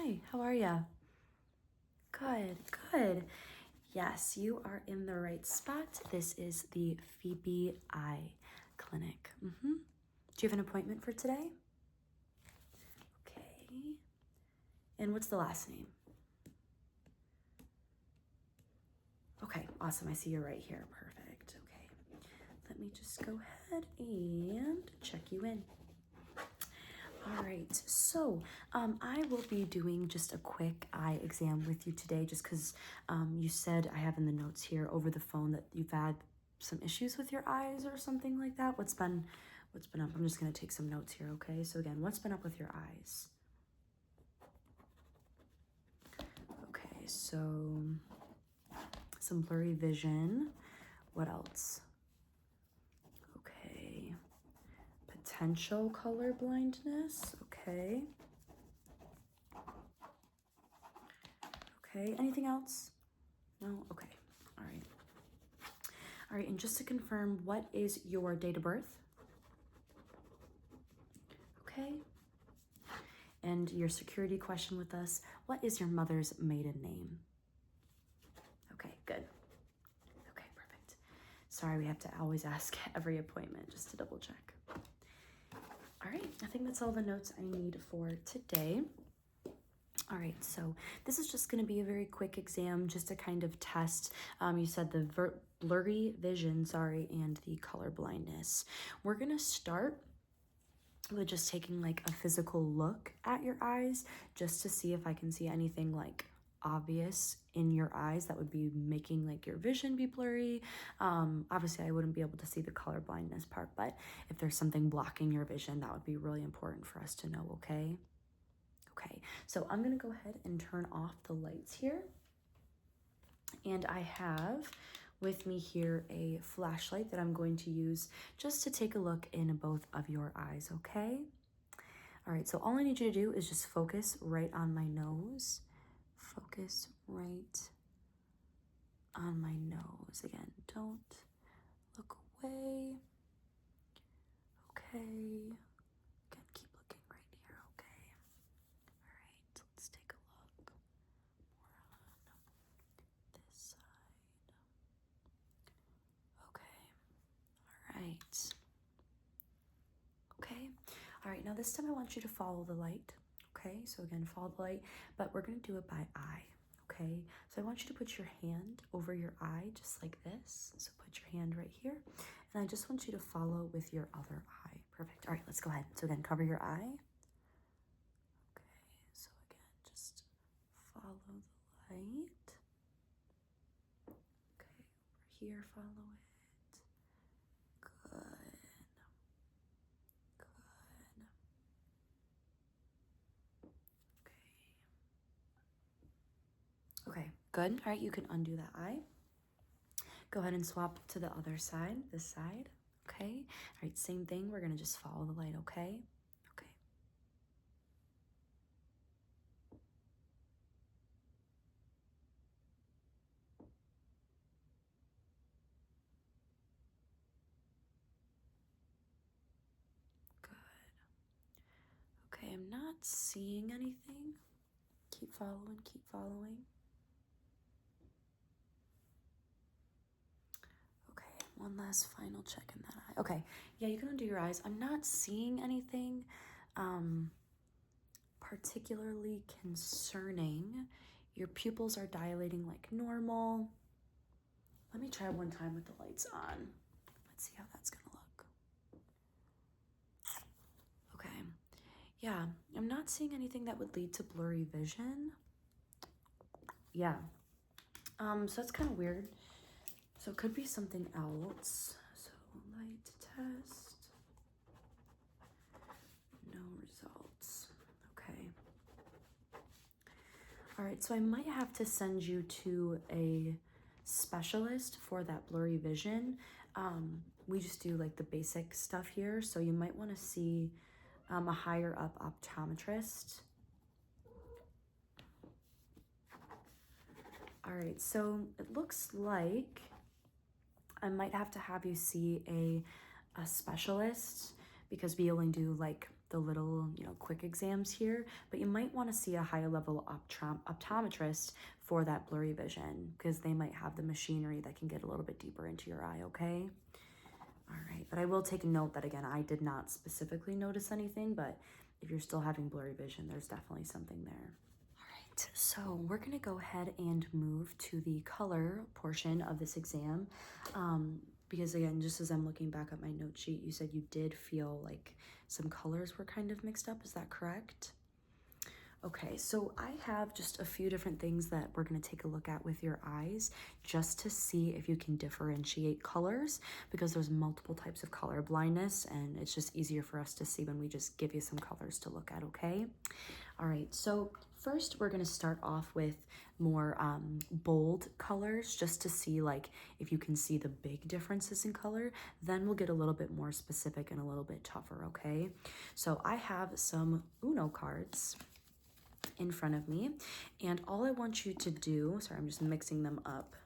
Hi, how are ya? Good, good. Yes, you are in the right spot. This is the Phoebe Eye Clinic. Do you have an appointment for today? Okay. And what's the last name? Okay, awesome. I see you're right here. Perfect. Okay. Let me just go ahead and check you in. All right, so I will be doing just a quick eye exam with you today just because you said, I have in the notes here over the phone that you've had some issues with your eyes or something like that. What's been up? I'm just gonna take some notes here, okay? So again, what's been up with your eyes? Okay, so some blurry vision. What else? Okay. Potential color blindness. Okay. Okay, anything else? No? Okay. All right. All right, and just to confirm, what is your date of birth? Okay. And your security question with us, what is your mother's maiden name? Okay, good. Okay, perfect. Sorry, we have to always ask every appointment just to double check. All right, I think that's all the notes I need for today. All right, so this is just going to be a very quick exam just to kind of test, you said the blurry vision, and the color blindness. We're going to start with just taking like a physical look at your eyes just to see if I can see anything like obvious in your eyes that would be making like your vision be blurry. Obviously I wouldn't be able to see the color blindness part, but if there's something blocking your vision, that would be really important for us to know, okay? Okay, so I'm gonna go ahead and turn off the lights here. And I have with me here a flashlight that I'm going to use just to take a look in both of your eyes, okay? All right, so all I need you to do is just focus right on my nose. Focus right on my nose. Again, don't look away. Okay. Again, keep looking right here, okay? All right, let's take a look more on this side. Okay, all right. Okay, all right, now this time I want you to follow the light. Okay, so again, follow the light, but we're gonna do it by eye. Okay, so I want you to put your hand over your eye just like this. So put your hand right here, and I just want you to follow with your other eye. Perfect. All right, let's go ahead. So again, cover your eye. Okay, so again, just follow the light. Okay, over here, follow it. Good. Good. Okay, good. All right, you can undo that eye. Go ahead and swap to the other side, this side. Okay. All right, same thing. We're gonna just follow the light, okay? Okay. Good. Okay, I'm not seeing anything. Keep following, keep following. Okay, one last final check in that eye. Okay, yeah, you can undo your eyes. I'm not seeing anything particularly concerning. Your pupils are dilating like normal. Let me try one time with the lights on. Let's see how that's gonna look. Okay, yeah, I'm not seeing anything that would lead to blurry vision. Yeah, so that's kind of weird. So it could be something else. So light test, no results. Okay. All right, so I might have to send you to a specialist for that blurry vision. We just do like the basic stuff here, so you might want to see a higher up optometrist. All right, so it looks like I might have to have you see a specialist because we only do like the little, you know, quick exams here, but you might want to see a higher level optometrist for that blurry vision because they might have the machinery that can get a little bit deeper into your eye, okay? All right, but I will take note that, again, I did not specifically notice anything, but if you're still having blurry vision, there's definitely something there. All right, so we're gonna go ahead and move to the color portion of this exam. Because again, just as I'm looking back at my note sheet, you said you did feel like some colors were kind of mixed up, is that correct? Okay, so I have just a few different things that we're gonna take a look at with your eyes just to see if you can differentiate colors, because there's multiple types of color blindness and it's just easier for us to see when we just give you some colors to look at, okay? All right, so first we're gonna start off with more bold colors just to see like if you can see the big differences in color. Then we'll get a little bit more specific and a little bit tougher, okay? So I have some Uno cards in front of me, and all I want you to do, sorry, I'm just mixing them up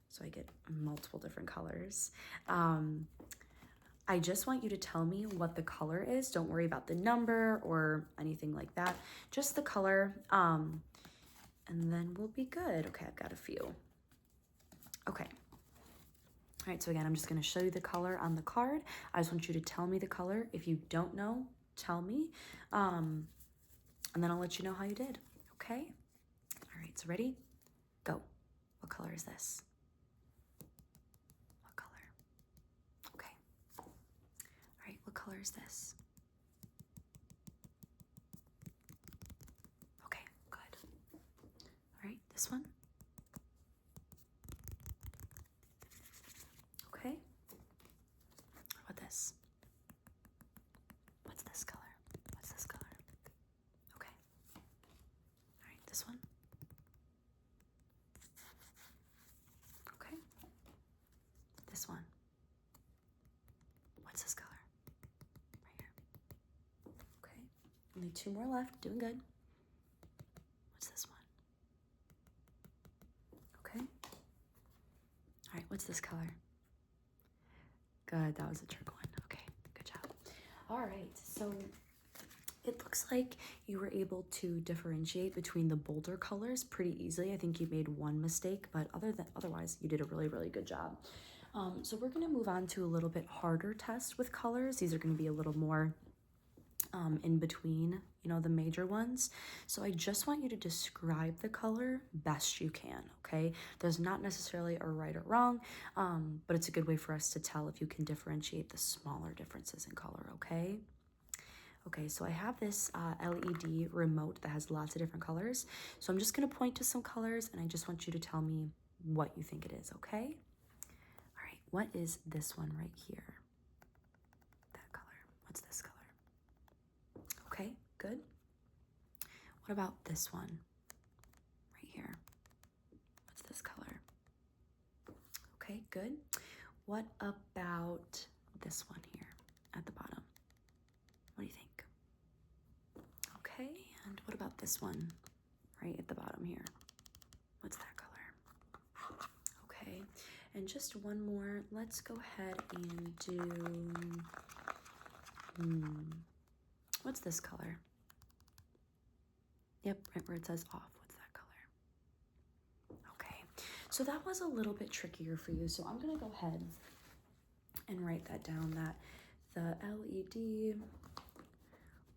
so I get multiple different colors. I just want you to tell me what the color is. Don't worry about the number or anything like that, just the color, and then we'll be good. Okay, I've got a few. Okay. All right, so again, I'm just gonna show you the color on the card. I just want you to tell me the color. If you don't know, tell me. And then I'll let you know how you did, okay? All right, so ready? Go. What color is this? What color? Okay. All right, what color is this? Okay, good. All right, this one? Okay. What about this? What's this color? What's this color? Okay. All right, this one? Okay. This one? What's this color? Right here. Okay. Only two more left. Doing good. What's this one? Okay. All right, what's this color? Good, that was a trick one. Okay, good job. All right, so it looks like you were able to differentiate between the bolder colors pretty easily. I think you made one mistake, but otherwise you did a really, really good job. So we're gonna move on to a little bit harder test with colors. These are gonna be a little more in between, you know, the major ones. So I just want you to describe the color best you can, okay? There's not necessarily a right or wrong, but it's a good way for us to tell if you can differentiate the smaller differences in color, okay? Okay, so I have this LED remote that has lots of different colors. So I'm just gonna point to some colors and I just want you to tell me what you think it is, okay? All right, what is this one right here? That color, what's this color? Okay, good. What about this one right here? What's this color? Okay, good. What about this one here at the bottom? What do you think? Okay, and what about this one right at the bottom here? What's that color? Okay, and just one more. Let's go ahead and do, what's this color? Yep, right where it says off. What's that color? Okay, so that was a little bit trickier for you. So I'm gonna go ahead and write that down, that the LED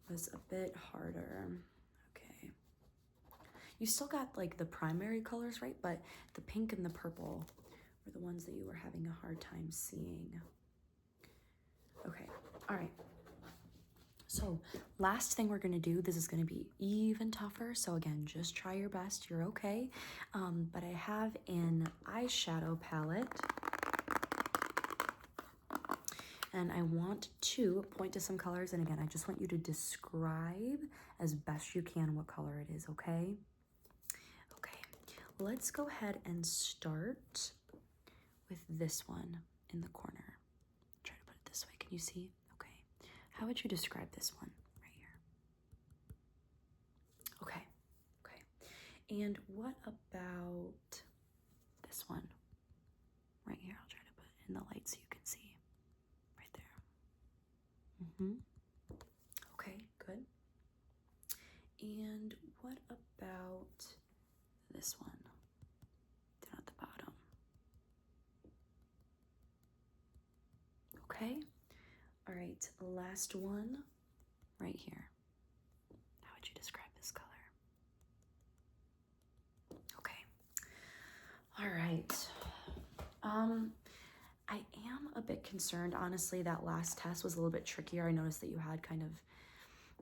was a bit harder. Okay. You still got like the primary colors, right? But the pink and the purple were the ones that you were having a hard time seeing. Okay, all right. So last thing we're gonna do, this is gonna be even tougher. So again, just try your best, you're okay. But I have an eyeshadow palette and I want to point to some colors. And again, I just want you to describe as best you can what color it is, okay? Okay, let's go ahead and start with this one in the corner. Try to put it this way, can you see? How would you describe this one right here? Okay, okay. And what about this one right here? I'll try to put it in the light so you can see right there. Okay. And what about this one? Down at the bottom. Okay. All right, last one right here. How would you describe this color? Okay. All right. I am a bit concerned, honestly. That last test was a little bit trickier. I noticed that you had kind of,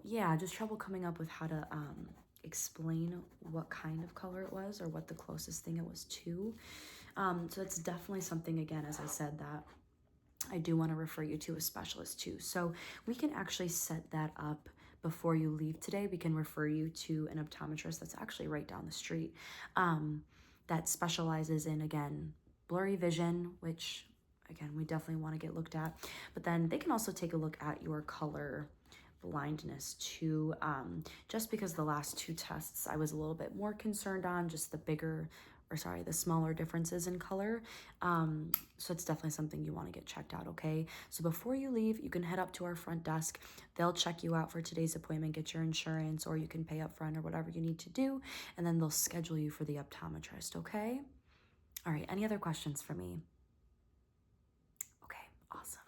yeah, just trouble coming up with how to explain what kind of color it was or what the closest thing it was to. So it's definitely something, again, as I said, that I do want to refer you to a specialist too. So we can actually set that up before you leave today. We can refer you to an optometrist that's actually right down the street, that specializes in, again, blurry vision, which, again, we definitely want to get looked at. But then they can also take a look at your color blindness too, just because the last two tests I was a little bit more concerned on, just the smaller differences in color. So it's definitely something you want to get checked out, okay? So before you leave, you can head up to our front desk. They'll check you out for today's appointment, get your insurance, or you can pay up front or whatever you need to do, and then they'll schedule you for the optometrist, okay? All right, any other questions for me? Okay, awesome.